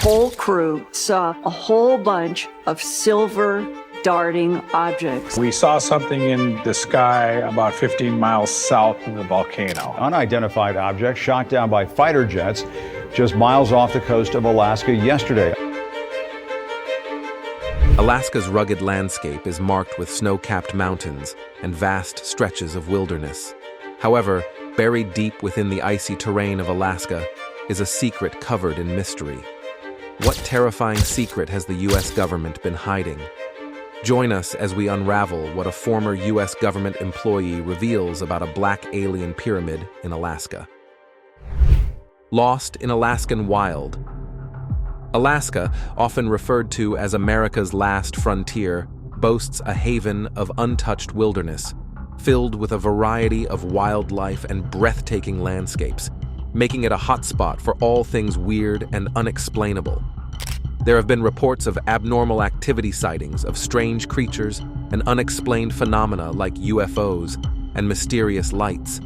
whole crew saw a whole bunch of silver darting objects. We saw something in the sky about 15 miles south of the volcano. Unidentified object shot down by fighter jets just miles off the coast of Alaska yesterday. Alaska's rugged landscape is marked with snow-capped mountains and vast stretches of wilderness. However, buried deep within the icy terrain of Alaska is a secret covered in mystery. What terrifying secret has the U.S. government been hiding? Join us as we unravel what a former U.S. government employee reveals about a black alien pyramid in Alaska. Lost in Alaskan wild. Alaska, often referred to as America's last frontier, boasts a haven of untouched wilderness, filled with a variety of wildlife and breathtaking landscapes, making it a hotspot for all things weird and unexplainable. There have been reports of abnormal activity sightings of strange creatures and unexplained phenomena like UFOs and mysterious lights.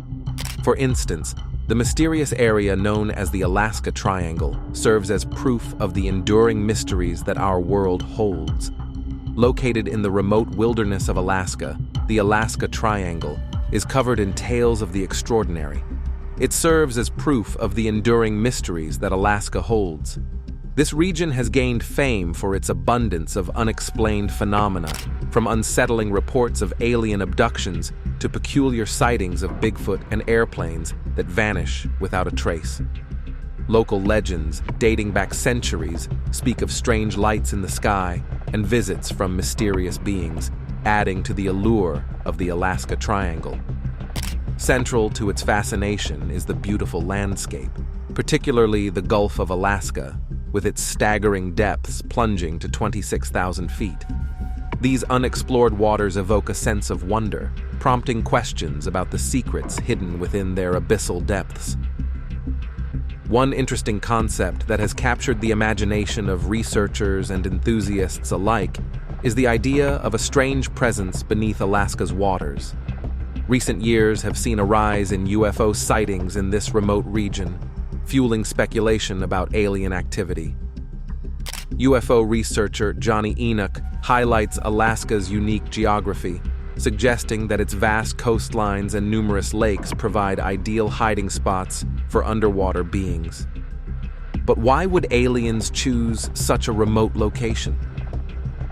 For instance, the mysterious area known as the Alaska Triangle serves as proof of the enduring mysteries that our world holds. Located in the remote wilderness of Alaska, the Alaska Triangle is covered in tales of the extraordinary. It serves as proof of the enduring mysteries that Alaska holds. This region has gained fame for its abundance of unexplained phenomena, from unsettling reports of alien abductions to peculiar sightings of Bigfoot and airplanes that vanish without a trace. Local legends, dating back centuries, speak of strange lights in the sky and visits from mysterious beings, adding to the allure of the Alaska Triangle. Central to its fascination is the beautiful landscape, particularly the Gulf of Alaska, with its staggering depths plunging to 26,000 feet. These unexplored waters evoke a sense of wonder, prompting questions about the secrets hidden within their abyssal depths. One interesting concept that has captured the imagination of researchers and enthusiasts alike is the idea of a strange presence beneath Alaska's waters. Recent years have seen a rise in UFO sightings in this remote region, fueling speculation about alien activity. UFO researcher Johnny Enoch highlights Alaska's unique geography, suggesting that its vast coastlines and numerous lakes provide ideal hiding spots for underwater beings. But why would aliens choose such a remote location?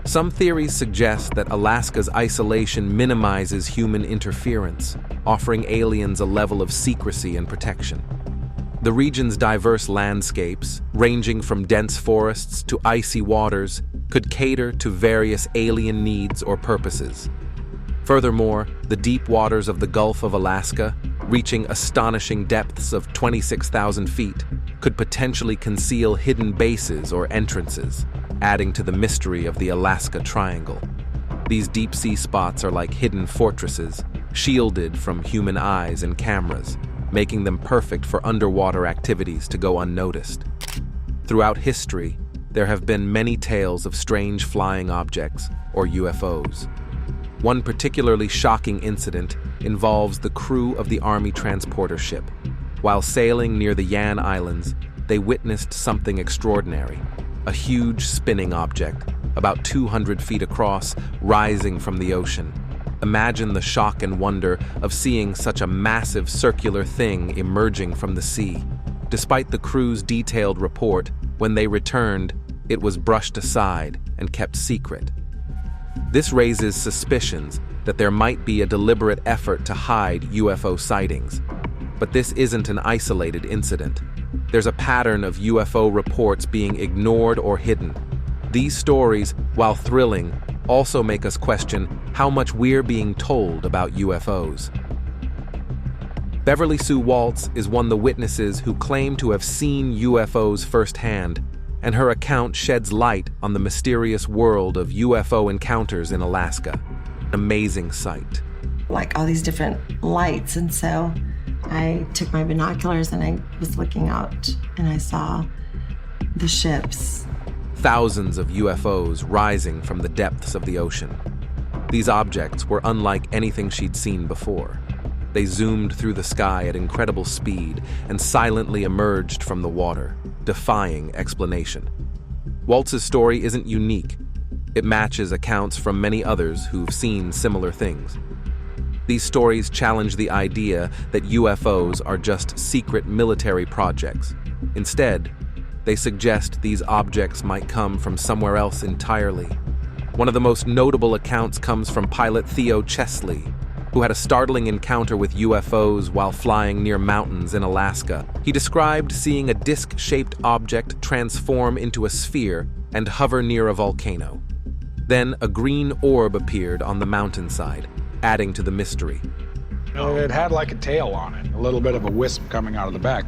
Some theories suggest that Alaska's isolation minimizes human interference, offering aliens a level of secrecy and protection. The region's diverse landscapes, ranging from dense forests to icy waters, could cater to various alien needs or purposes. Furthermore, the deep waters of the Gulf of Alaska, reaching astonishing depths of 26,000 feet, could potentially conceal hidden bases or entrances, adding to the mystery of the Alaska Triangle. These deep-sea spots are like hidden fortresses, shielded from human eyes and cameras, making them perfect for underwater activities to go unnoticed. Throughout history, there have been many tales of strange flying objects, or UFOs. One particularly shocking incident involves the crew of the Army transporter ship. While sailing near the Yan Islands, they witnessed something extraordinary: a huge spinning object, about 200 feet across, rising from the ocean. Imagine the shock and wonder of seeing such a massive circular thing emerging from the sea. Despite the crew's detailed report, when they returned, it was brushed aside and kept secret. This raises suspicions that there might be a deliberate effort to hide UFO sightings. But this isn't an isolated incident. There's a pattern of UFO reports being ignored or hidden. These stories, while thrilling, also make us question how much we're being told about UFOs. Beverly Sue Waltz is one of the witnesses who claim to have seen UFOs firsthand, and her account sheds light on the mysterious world of UFO encounters in Alaska. An amazing sight. Like all these different lights, and so I took my binoculars and I was looking out and I saw the ships. Thousands of UFOs rising from the depths of the ocean. These objects were unlike anything she'd seen before. They zoomed through the sky at incredible speed and silently emerged from the water, defying explanation. Waltz's story isn't unique. It matches accounts from many others who've seen similar things. These stories challenge the idea that UFOs are just secret military projects. Instead, they suggest these objects might come from somewhere else entirely. One of the most notable accounts comes from pilot Theo Chesley, who had a startling encounter with UFOs while flying near mountains in Alaska. He described seeing a disc-shaped object transform into a sphere and hover near a volcano. Then a green orb appeared on the mountainside, adding to the mystery. It had like a tail on it, a little bit of a wisp coming out of the back.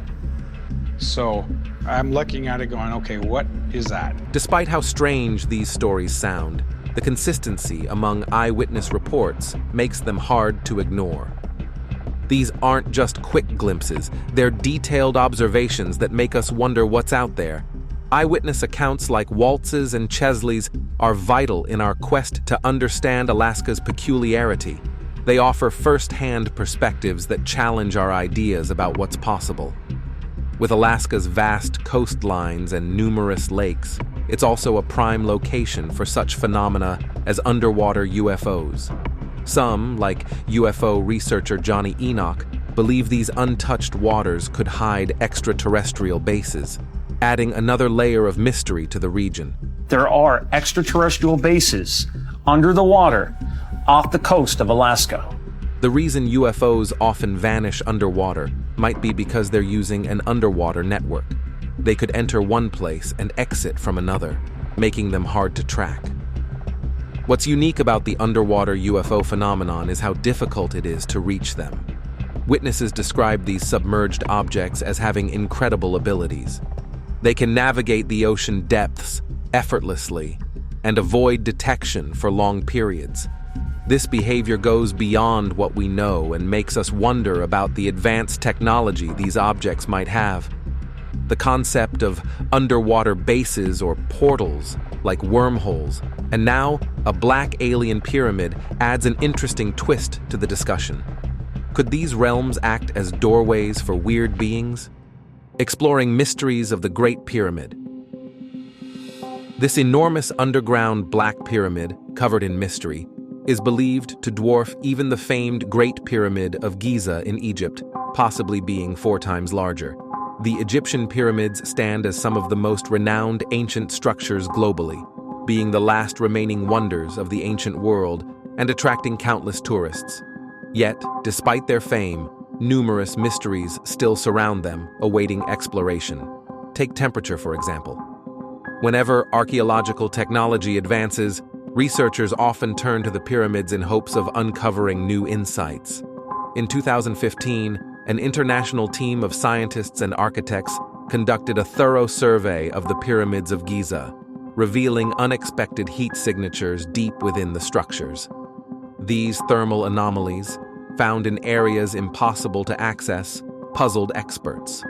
So I'm looking at it going, okay, what is that? Despite how strange these stories sound, the consistency among eyewitness reports makes them hard to ignore. These aren't just quick glimpses, they're detailed observations that make us wonder what's out there. Eyewitness accounts like Waltz's and Chesley's are vital in our quest to understand Alaska's peculiarity. They offer first-hand perspectives that challenge our ideas about what's possible. With Alaska's vast coastlines and numerous lakes, it's also a prime location for such phenomena as underwater UFOs. Some, like UFO researcher Johnny Enoch, believe these untouched waters could hide extraterrestrial bases, adding another layer of mystery to the region. There are extraterrestrial bases under the water off the coast of Alaska. The reason UFOs often vanish underwater might be because they're using an underwater network. They could enter one place and exit from another, making them hard to track. What's unique about the underwater UFO phenomenon is how difficult it is to reach them. Witnesses describe these submerged objects as having incredible abilities. They can navigate the ocean depths effortlessly and avoid detection for long periods. This behavior goes beyond what we know and makes us wonder about the advanced technology these objects might have. The concept of underwater bases or portals, like wormholes, and now a black alien pyramid adds an interesting twist to the discussion. Could these realms act as doorways for weird beings? Exploring mysteries of the Great Pyramid. This enormous underground black pyramid, covered in mystery, is believed to dwarf even the famed Great Pyramid of Giza in Egypt, possibly being 4 times larger. The Egyptian pyramids stand as some of the most renowned ancient structures globally, being the last remaining wonders of the ancient world and attracting countless tourists. Yet, despite their fame, numerous mysteries still surround them, awaiting exploration. Take temperature, for example. Whenever archaeological technology advances, researchers often turn to the pyramids in hopes of uncovering new insights. In 2015, an international team of scientists and architects conducted a thorough survey of the pyramids of Giza, revealing unexpected heat signatures deep within the structures. These thermal anomalies, found in areas impossible to access, puzzled experts.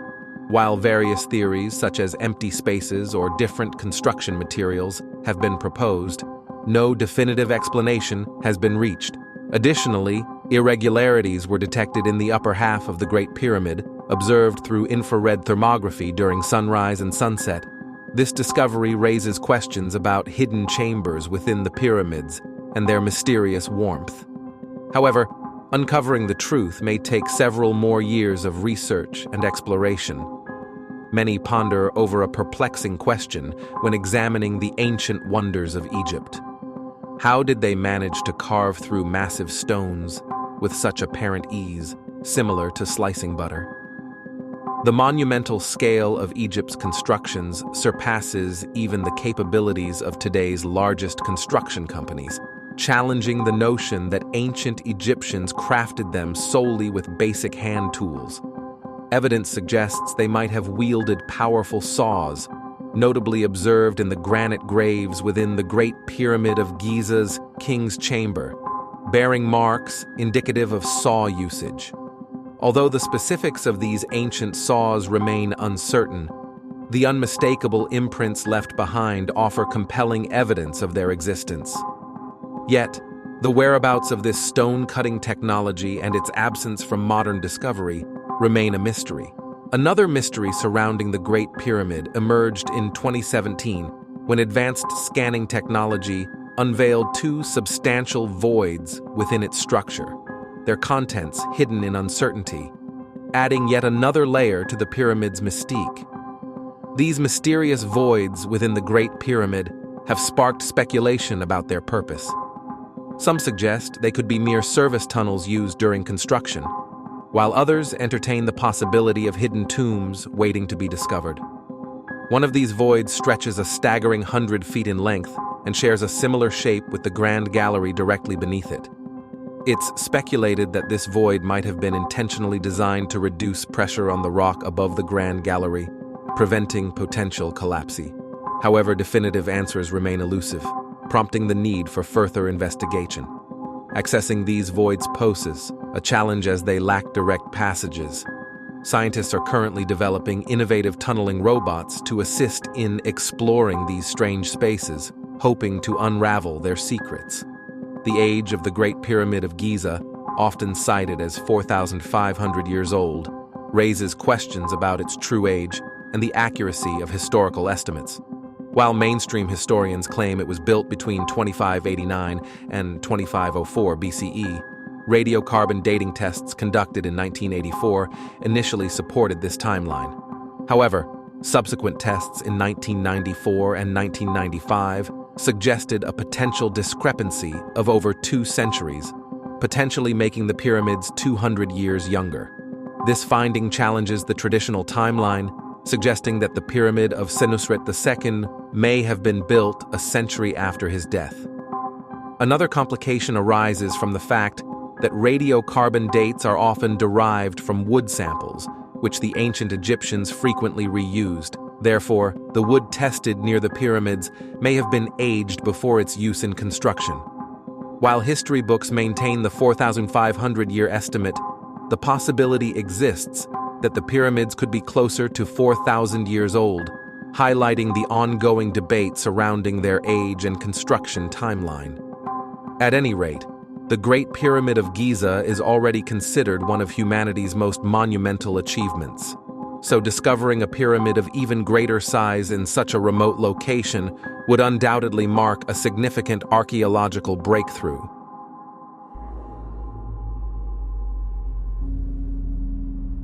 While various theories such as empty spaces or different construction materials have been proposed, no definitive explanation has been reached. Additionally, irregularities were detected in the upper half of the Great Pyramid, observed through infrared thermography during sunrise and sunset. This discovery raises questions about hidden chambers within the pyramids and their mysterious warmth. However, uncovering the truth may take several more years of research and exploration. Many ponder over a perplexing question when examining the ancient wonders of Egypt. How did they manage to carve through massive stones with such apparent ease, similar to slicing butter? The monumental scale of Egypt's constructions surpasses even the capabilities of today's largest construction companies, challenging the notion that ancient Egyptians crafted them solely with basic hand tools. Evidence suggests they might have wielded powerful saws, notably observed in the granite graves within the Great Pyramid of Giza's King's Chamber, bearing marks indicative of saw usage. Although the specifics of these ancient saws remain uncertain, the unmistakable imprints left behind offer compelling evidence of their existence. Yet, the whereabouts of this stone-cutting technology and its absence from modern discovery remain a mystery. Another mystery surrounding the Great Pyramid emerged in 2017 when advanced scanning technology unveiled two substantial voids within its structure, their contents hidden in uncertainty, adding yet another layer to the pyramid's mystique. These mysterious voids within the Great Pyramid have sparked speculation about their purpose. Some suggest they could be mere service tunnels used during construction, while others entertain the possibility of hidden tombs waiting to be discovered. One of these voids stretches a staggering 100 feet in length and shares a similar shape with the Grand Gallery directly beneath it. It's speculated that this void might have been intentionally designed to reduce pressure on the rock above the Grand Gallery, preventing potential collapse. However, definitive answers remain elusive, prompting the need for further investigation. Accessing these voids poses a challenge as they lack direct passages. Scientists are currently developing innovative tunneling robots to assist in exploring these strange spaces, hoping to unravel their secrets. The age of the Great Pyramid of Giza, often cited as 4,500 years old, raises questions about its true age and the accuracy of historical estimates. While mainstream historians claim it was built between 2589 and 2504 BCE, radiocarbon dating tests conducted in 1984 initially supported this timeline. However, subsequent tests in 1994 and 1995 suggested a potential discrepancy of over 2 centuries, potentially making the pyramids 200 years younger. This finding challenges the traditional timeline, suggesting that the pyramid of Senusret II may have been built a century after his death. Another complication arises from the fact that radiocarbon dates are often derived from wood samples, which the ancient Egyptians frequently reused. Therefore, the wood tested near the pyramids may have been aged before its use in construction. While history books maintain the 4,500-year estimate, the possibility exists that the pyramids could be closer to 4,000 years old, highlighting the ongoing debate surrounding their age and construction timeline. At any rate, the Great Pyramid of Giza is already considered one of humanity's most monumental achievements. So discovering a pyramid of even greater size in such a remote location would undoubtedly mark a significant archaeological breakthrough.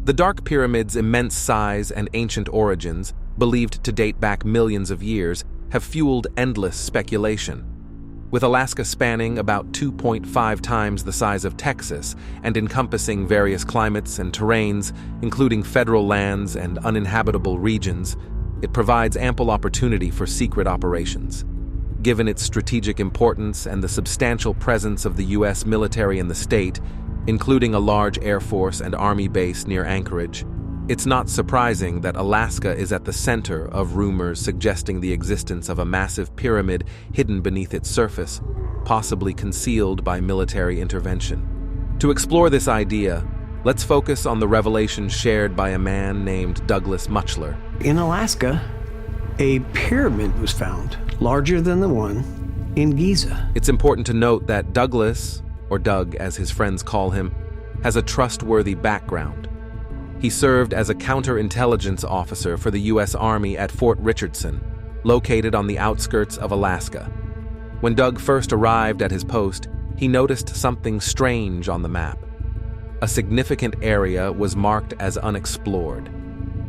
The Dark Pyramid's immense size and ancient origins, believed to date back millions of years, have fueled endless speculation. With Alaska spanning about 2.5 times the size of Texas and encompassing various climates and terrains, including federal lands and uninhabitable regions, it provides ample opportunity for secret operations. Given its strategic importance and the substantial presence of the U.S. military in the state, including a large Air Force and Army base near Anchorage, it's not surprising that Alaska is at the center of rumors suggesting the existence of a massive pyramid hidden beneath its surface, possibly concealed by military intervention. To explore this idea, let's focus on the revelations shared by a man named Douglas Muchler. In Alaska, a pyramid was found, larger than the one in Giza. It's important to note that Douglas, or Doug as his friends call him, has a trustworthy background. He served as a counterintelligence officer for the U.S. Army at Fort Richardson, located on the outskirts of Alaska. When Doug first arrived at his post, he noticed something strange on the map. A significant area was marked as unexplored.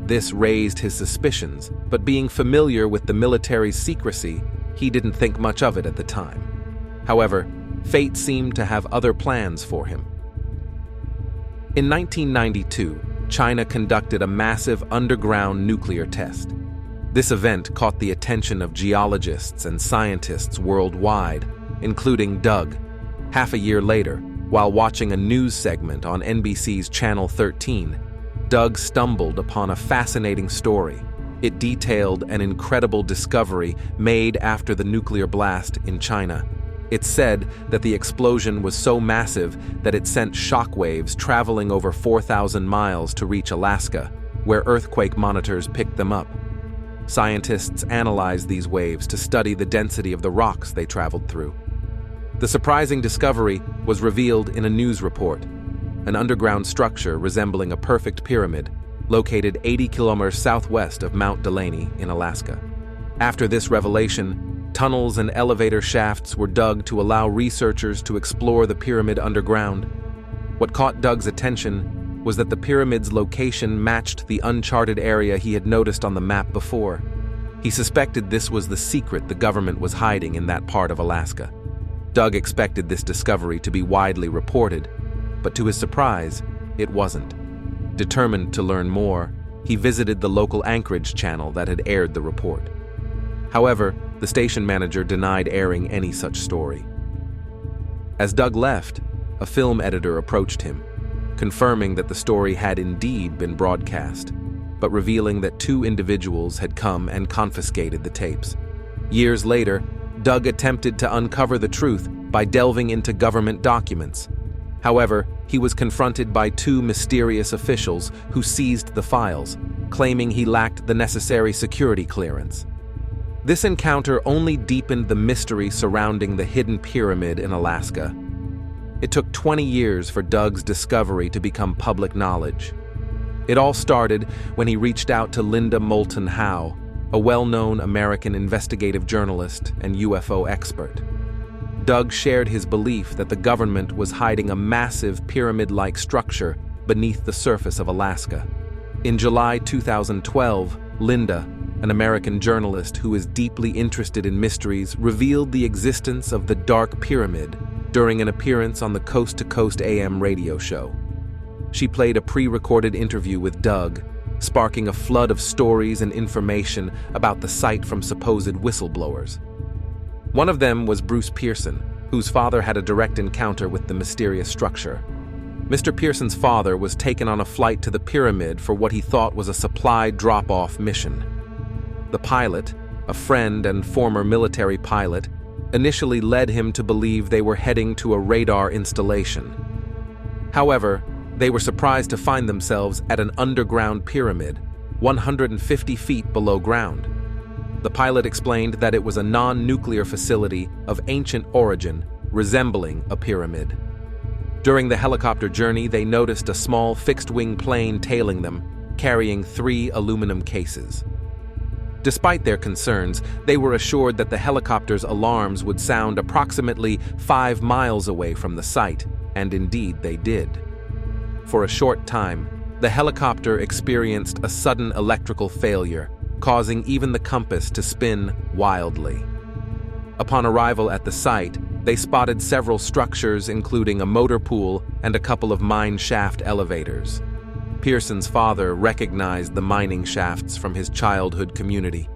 This raised his suspicions, but being familiar with the military's secrecy, he didn't think much of it at the time. However, fate seemed to have other plans for him. In 1992, China conducted a massive underground nuclear test. This event caught the attention of geologists and scientists worldwide, including Doug. Half a year later, while watching a news segment on NBC's Channel 13, Doug stumbled upon a fascinating story. It detailed an incredible discovery made after the nuclear blast in China. It's said that the explosion was so massive that it sent shockwaves traveling over 4,000 miles to reach Alaska, where earthquake monitors picked them up. Scientists analyzed these waves to study the density of the rocks they traveled through. The surprising discovery was revealed in a news report: an underground structure resembling a perfect pyramid, located 80 kilometers southwest of Mount Delaney in Alaska. After this revelation, tunnels and elevator shafts were dug to allow researchers to explore the pyramid underground. What caught Doug's attention was that the pyramid's location matched the uncharted area he had noticed on the map before. He suspected this was the secret the government was hiding in that part of Alaska. Doug expected this discovery to be widely reported, but to his surprise, it wasn't. Determined to learn more, he visited the local Anchorage channel that had aired the report. However, the station manager denied airing any such story. As Doug left, a film editor approached him, confirming that the story had indeed been broadcast, but revealing that 2 individuals had come and confiscated the tapes. Years later, Doug attempted to uncover the truth by delving into government documents. However, he was confronted by 2 mysterious officials who seized the files, claiming he lacked the necessary security clearance. This encounter only deepened the mystery surrounding the hidden pyramid in Alaska. It took 20 years for Doug's discovery to become public knowledge. It all started when he reached out to Linda Moulton Howe, a well-known American investigative journalist and UFO expert. Doug shared his belief that the government was hiding a massive pyramid-like structure beneath the surface of Alaska. In July 2012, Linda, an American journalist who is deeply interested in mysteries, revealed the existence of the Dark Pyramid during an appearance on the Coast to Coast AM radio show. She played a pre-recorded interview with Doug, sparking a flood of stories and information about the site from supposed whistleblowers. One of them was Bruce Pearson, whose father had a direct encounter with the mysterious structure. Mr. Pearson's father was taken on a flight to the pyramid for what he thought was a supply drop-off mission. The pilot, a friend and former military pilot, initially led him to believe they were heading to a radar installation. However, they were surprised to find themselves at an underground pyramid, 150 feet below ground. The pilot explained that it was a non-nuclear facility of ancient origin, resembling a pyramid. During the helicopter journey, they noticed a small fixed-wing plane tailing them, carrying 3 aluminum cases. Despite their concerns, they were assured that the helicopter's alarms would sound approximately 5 miles away from the site, and indeed they did. For a short time, the helicopter experienced a sudden electrical failure, causing even the compass to spin wildly. Upon arrival at the site, they spotted several structures including a motor pool and a couple of mine shaft elevators. Pearson's father recognized the mining shafts from his childhood community.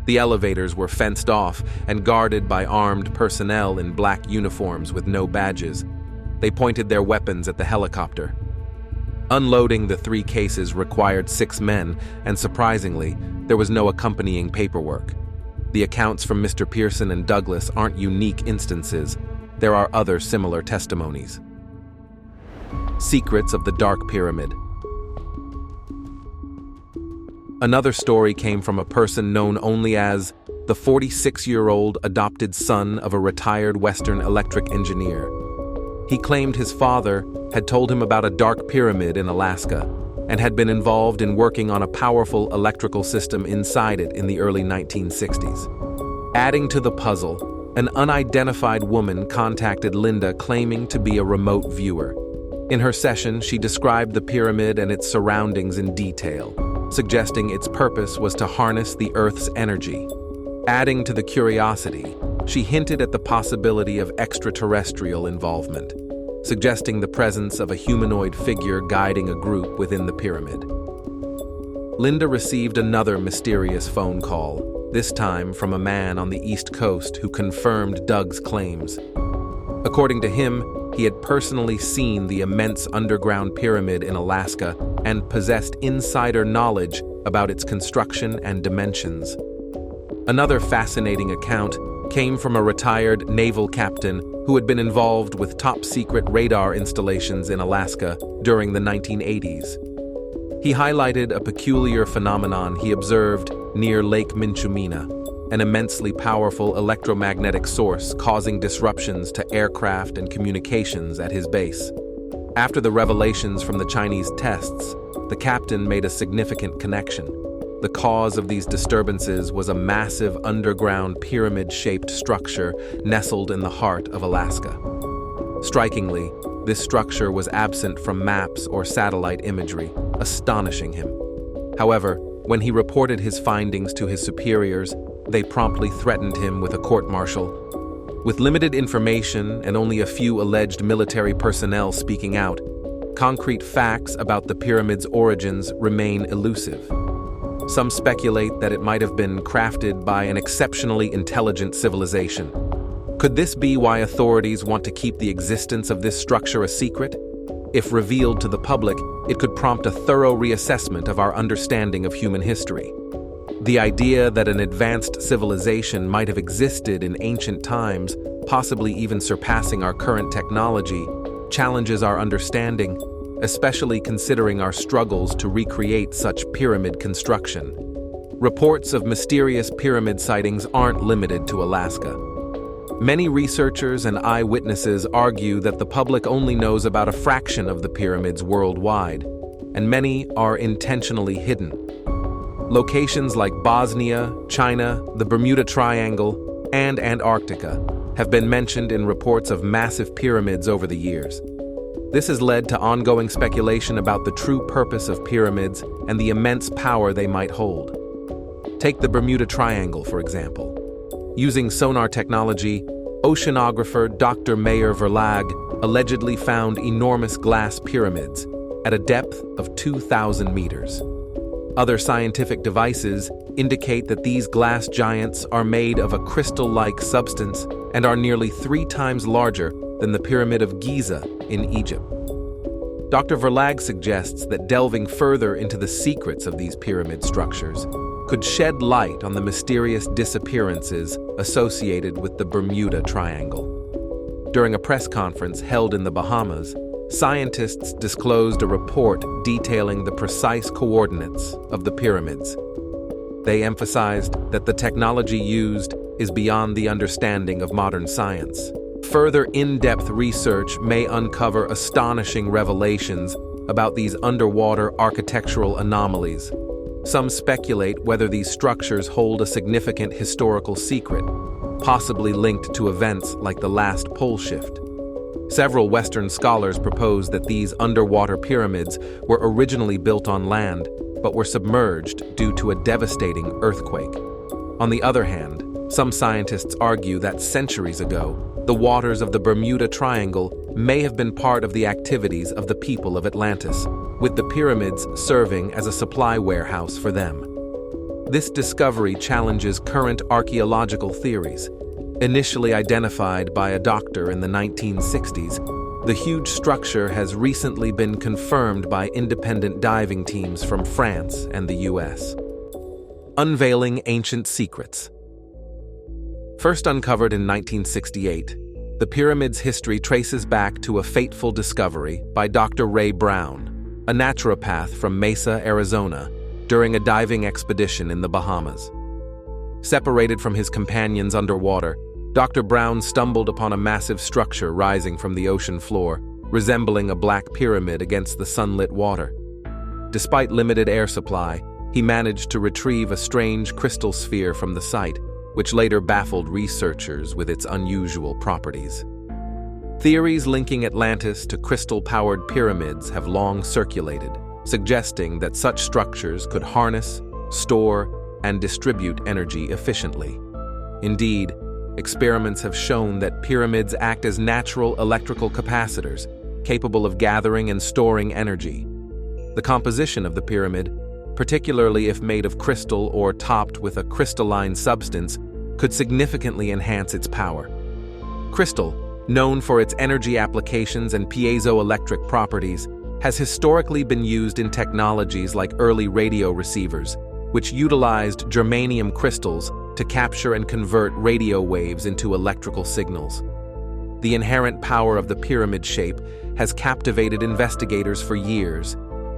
The elevators were fenced off and guarded by armed personnel in black uniforms with no badges. They pointed their weapons at the helicopter. Unloading the 3 cases required 6 men, and surprisingly, there was no accompanying paperwork. The accounts from Mr. Pearson and Douglas aren't unique instances. There are other similar testimonies. Secrets of the Dark Pyramid. Another story came from a person known only as the 46-year-old adopted son of a retired Western electric engineer. He claimed his father had told him about a dark pyramid in Alaska and had been involved in working on a powerful electrical system inside it in the early 1960s. Adding to the puzzle, an unidentified woman contacted Linda claiming to be a remote viewer. In her session, she described the pyramid and its surroundings in detail, suggesting its purpose was to harness the Earth's energy. Adding to the curiosity, she hinted at the possibility of extraterrestrial involvement, suggesting the presence of a humanoid figure guiding a group within the pyramid. Linda received another mysterious phone call, this time from a man on the East Coast who confirmed Doug's claims. According to him, he had personally seen the immense underground pyramid in Alaska and possessed insider knowledge about its construction and dimensions. Another fascinating account came from a retired naval captain who had been involved with top-secret radar installations in Alaska during the 1980s. He highlighted a peculiar phenomenon he observed near Lake Minchumina, an immensely powerful electromagnetic source causing disruptions to aircraft and communications at his base. After the revelations from the Chinese tests, the captain made a significant connection. the cause of these disturbances was a massive underground pyramid-shaped structure nestled in the heart of Alaska. Strikingly, this structure was absent from maps or satellite imagery, astonishing him. However, when he reported his findings to his superiors, they promptly threatened him with a court-martial. With limited information and only a few alleged military personnel speaking out, concrete facts about the pyramid's origins remain elusive. Some speculate that it might have been crafted by an exceptionally intelligent civilization. Could this be why authorities want to keep the existence of this structure a secret? If revealed to the public, it could prompt a thorough reassessment of our understanding of human history. The idea that an advanced civilization might have existed in ancient times, possibly even surpassing our current technology, challenges our understanding, especially considering our struggles to recreate such pyramid construction. Reports of mysterious pyramid sightings aren't limited to Alaska. Many researchers and eyewitnesses argue that the public only knows about a fraction of the pyramids worldwide, and many are intentionally hidden. Locations like Bosnia, China, the Bermuda Triangle, and Antarctica have been mentioned in reports of massive pyramids over the years. This has led to ongoing speculation about the true purpose of pyramids and the immense power they might hold. Take the Bermuda Triangle, for example. Using sonar technology, oceanographer Dr. Meyer Verlag allegedly found enormous glass pyramids at a depth of 2,000 meters. Other scientific devices indicate that these glass giants are made of a crystal-like substance and are nearly 3 times larger than the Pyramid of Giza in Egypt. Dr. Verlag suggests that delving further into the secrets of these pyramid structures could shed light on the mysterious disappearances associated with the Bermuda Triangle. During a press conference held in the Bahamas, scientists disclosed a report detailing the precise coordinates of the pyramids. They emphasized that the technology used is beyond the understanding of modern science. Further in-depth research may uncover astonishing revelations about these underwater architectural anomalies. Some speculate whether these structures hold a significant historical secret, possibly linked to events like the last pole shift. Several Western scholars propose that these underwater pyramids were originally built on land, but were submerged due to a devastating earthquake. On the other hand, some scientists argue that centuries ago, the waters of the Bermuda Triangle may have been part of the activities of the people of Atlantis, with the pyramids serving as a supply warehouse for them. This discovery challenges current archaeological theories. Initially identified by a doctor in the 1960s, the huge structure has recently been confirmed by independent diving teams from France and the US. Unveiling ancient secrets. First uncovered in 1968, the pyramid's history traces back to a fateful discovery by Dr. Ray Brown, a naturopath from Mesa, Arizona, during a diving expedition in the Bahamas. Separated from his companions underwater, Dr. Brown stumbled upon a massive structure rising from the ocean floor, resembling a black pyramid against the sunlit water. Despite limited air supply, he managed to retrieve a strange crystal sphere from the site, which later baffled researchers with its unusual properties. Theories linking Atlantis to crystal-powered pyramids have long circulated, suggesting that such structures could harness, store, and distribute energy efficiently. Indeed, experiments have shown that pyramids act as natural electrical capacitors, capable of gathering and storing energy. The composition of the pyramid, particularly if made of crystal or topped with a crystalline substance, could significantly enhance its power. Crystal, known for its energy applications and piezoelectric properties, has historically been used in technologies like early radio receivers, which utilized germanium crystals to capture and convert radio waves into electrical signals. The inherent power of the pyramid shape has captivated investigators for years,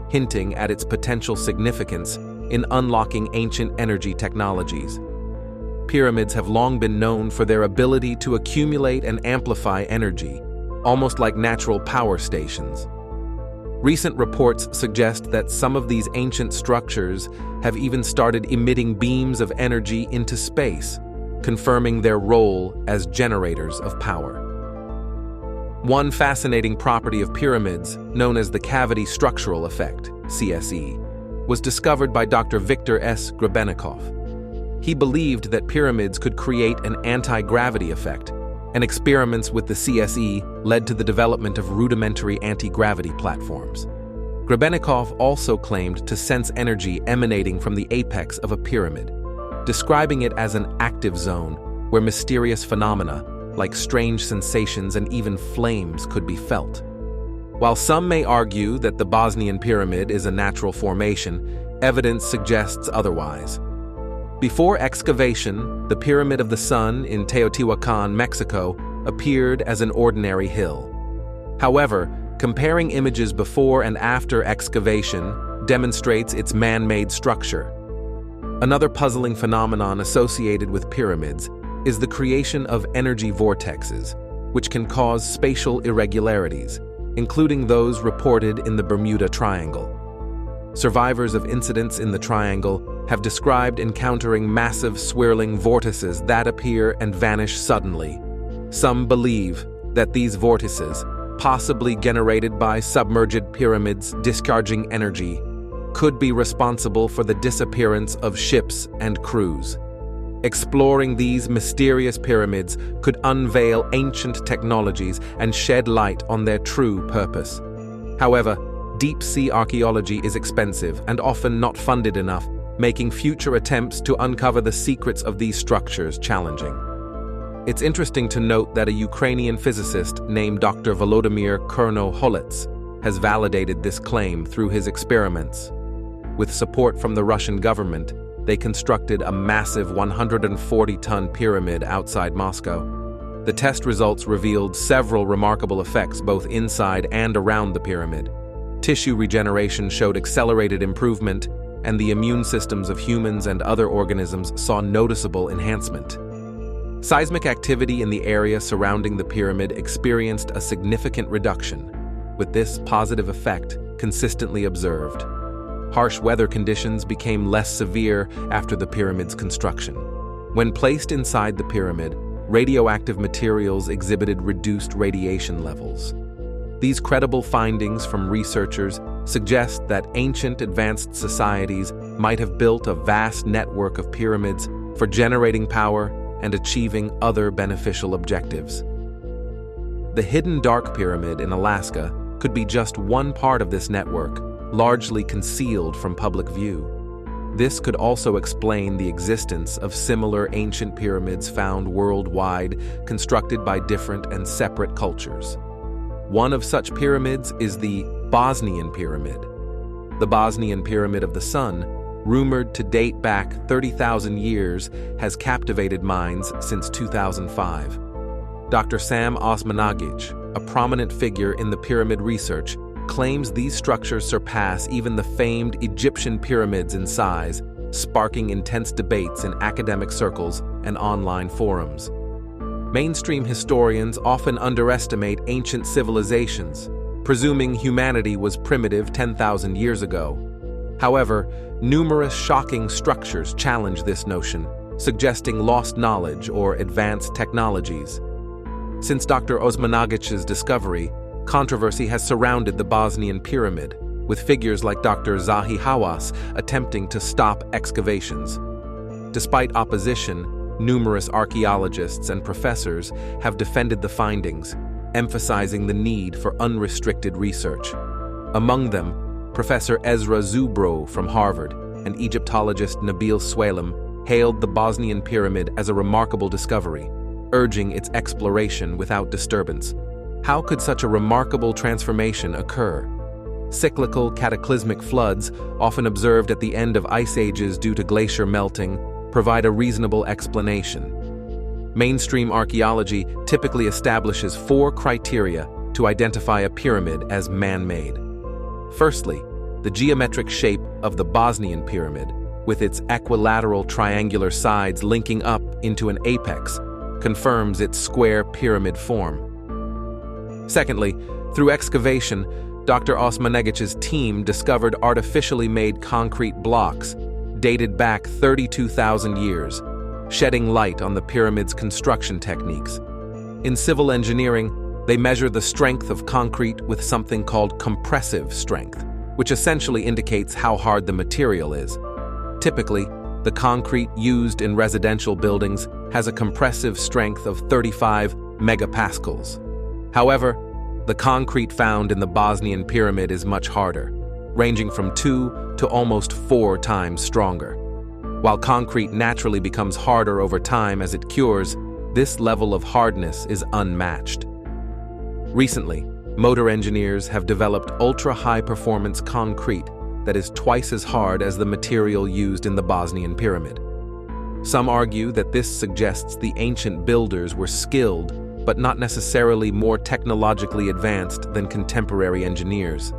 hinting at its potential significance in unlocking ancient energy technologies. Pyramids have long been known for their ability to accumulate and amplify energy, almost like natural power stations. Recent reports suggest that some of these ancient structures have even started emitting beams of energy into space, confirming their role as generators of power. One fascinating property of pyramids, known as the cavity structural effect, CSE, was discovered by Dr. Viktor S. Grebennikov. He believed that pyramids could create an anti-gravity effect, and experiments with the CSE led to the development of rudimentary anti-gravity platforms. Grebennikov also claimed to sense energy emanating from the apex of a pyramid, describing it as an active zone where mysterious phenomena, like strange sensations and even flames, could be felt. While some may argue that the Bosnian Pyramid is a natural formation, evidence suggests otherwise. Before excavation, the Pyramid of the Sun in Teotihuacan, Mexico, appeared as an ordinary hill. However, comparing images before and after excavation demonstrates its man-made structure. Another puzzling phenomenon associated with pyramids is the creation of energy vortexes, which can cause spatial irregularities, including those reported in the Bermuda Triangle. Survivors of incidents in the Triangle have described encountering massive swirling vortices that appear and vanish suddenly. Some believe that these vortices, possibly generated by submerged pyramids discharging energy, could be responsible for the disappearance of ships and crews. Exploring these mysterious pyramids could unveil ancient technologies and shed light on their true purpose. However, deep-sea archaeology is expensive and often not funded enough, making future attempts to uncover the secrets of these structures challenging. It's interesting to note that a Ukrainian physicist named Dr. Volodymyr Cherno-Holets has validated this claim through his experiments. With support from the Russian government, they constructed a massive 140-ton pyramid outside Moscow. The test results revealed several remarkable effects both inside and around the pyramid. Tissue regeneration showed accelerated improvement, and the immune systems of humans and other organisms saw noticeable enhancement. Seismic activity in the area surrounding the pyramid experienced a significant reduction, with this positive effect consistently observed. Harsh weather conditions became less severe after the pyramid's construction. When placed inside the pyramid, radioactive materials exhibited reduced radiation levels. These credible findings from researchers suggest that ancient advanced societies might have built a vast network of pyramids for generating power and achieving other beneficial objectives. The hidden dark pyramid in Alaska could be just one part of this network, largely concealed from public view. This could also explain the existence of similar ancient pyramids found worldwide, constructed by different and separate cultures. One of such pyramids is the Bosnian Pyramid. The Bosnian Pyramid of the Sun, rumored to date back 30,000 years, has captivated minds since 2005. Dr. Sam Osmanagic, a prominent figure in the pyramid research, claims these structures surpass even the famed Egyptian pyramids in size, sparking intense debates in academic circles and online forums. Mainstream historians often underestimate ancient civilizations, presuming humanity was primitive 10,000 years ago. However, numerous shocking structures challenge this notion, suggesting lost knowledge or advanced technologies. Since Dr. Osmanagic's discovery, controversy has surrounded the Bosnian Pyramid, with figures like Dr. Zahi Hawass attempting to stop excavations. Despite opposition, numerous archaeologists and professors have defended the findings, emphasizing the need for unrestricted research. Among them, Professor Ezra Zubro from Harvard and Egyptologist Nabil Sualim hailed the Bosnian Pyramid as a remarkable discovery, urging its exploration without disturbance. How could such a remarkable transformation occur? Cyclical cataclysmic floods, often observed at the end of ice ages due to glacier melting, provide a reasonable explanation. Mainstream archaeology typically establishes 4 criteria to identify a pyramid as man-made. Firstly, the geometric shape of the Bosnian Pyramid, with its equilateral triangular sides linking up into an apex, confirms its square pyramid form. Secondly, through excavation, Dr. Osmanegic's team discovered artificially made concrete blocks dated back 32,000 years, shedding light on the pyramid's construction techniques. In civil engineering, they measure the strength of concrete with something called compressive strength, which essentially indicates how hard the material is. Typically, the concrete used in residential buildings has a compressive strength of 35 megapascals. However, the concrete found in the Bosnian Pyramid is much harder, ranging from 2 to almost 4 times stronger. While concrete naturally becomes harder over time as it cures, this level of hardness is unmatched. Recently, motor engineers have developed ultra-high-performance concrete that is twice as hard as the material used in the Bosnian Pyramid. Some argue that this suggests the ancient builders were skilled but not necessarily more technologically advanced than contemporary engineers.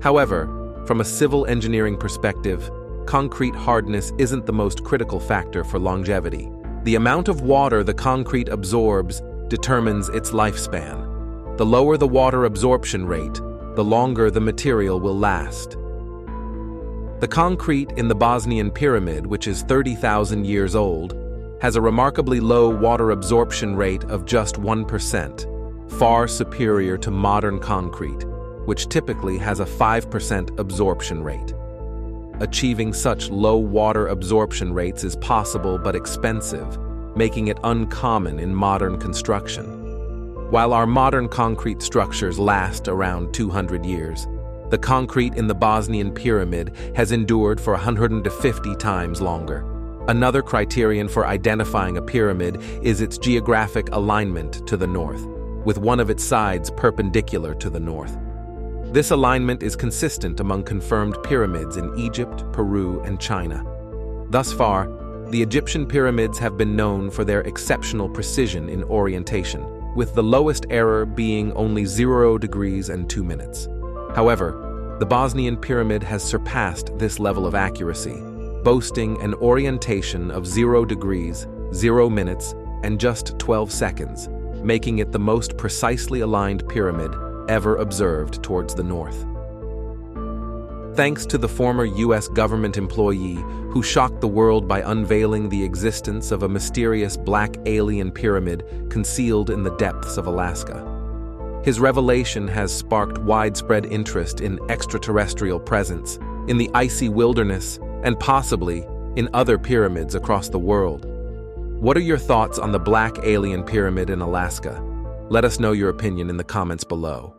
However, from a civil engineering perspective, concrete hardness isn't the most critical factor for longevity. The amount of water the concrete absorbs determines its lifespan. The lower the water absorption rate, the longer the material will last. The concrete in the Bosnian Pyramid, which is 30,000 years old, has a remarkably low water absorption rate of just 1%, far superior to modern concrete, which typically has a 5% absorption rate. Achieving such low water absorption rates is possible but expensive, making it uncommon in modern construction. While our modern concrete structures last around 200 years, the concrete in the Bosnian Pyramid has endured for 150 times longer. Another criterion for identifying a pyramid is its geographic alignment to the north, with one of its sides perpendicular to the north. This alignment is consistent among confirmed pyramids in Egypt, Peru, and China. Thus far, the Egyptian pyramids have been known for their exceptional precision in orientation, with the lowest error being only 0 degrees and 2 minutes. However, the Bosnian Pyramid has surpassed this level of accuracy, boasting an orientation of 0 degrees, 0 minutes, and just 12 seconds, making it the most precisely aligned pyramid ever observed towards the north. Thanks to the former U.S. government employee who shocked the world by unveiling the existence of a mysterious black alien pyramid concealed in the depths of Alaska. His revelation has sparked widespread interest in extraterrestrial presence, in the icy wilderness, and possibly in other pyramids across the world. What are your thoughts on the black alien pyramid in Alaska? Let us know your opinion in the comments below.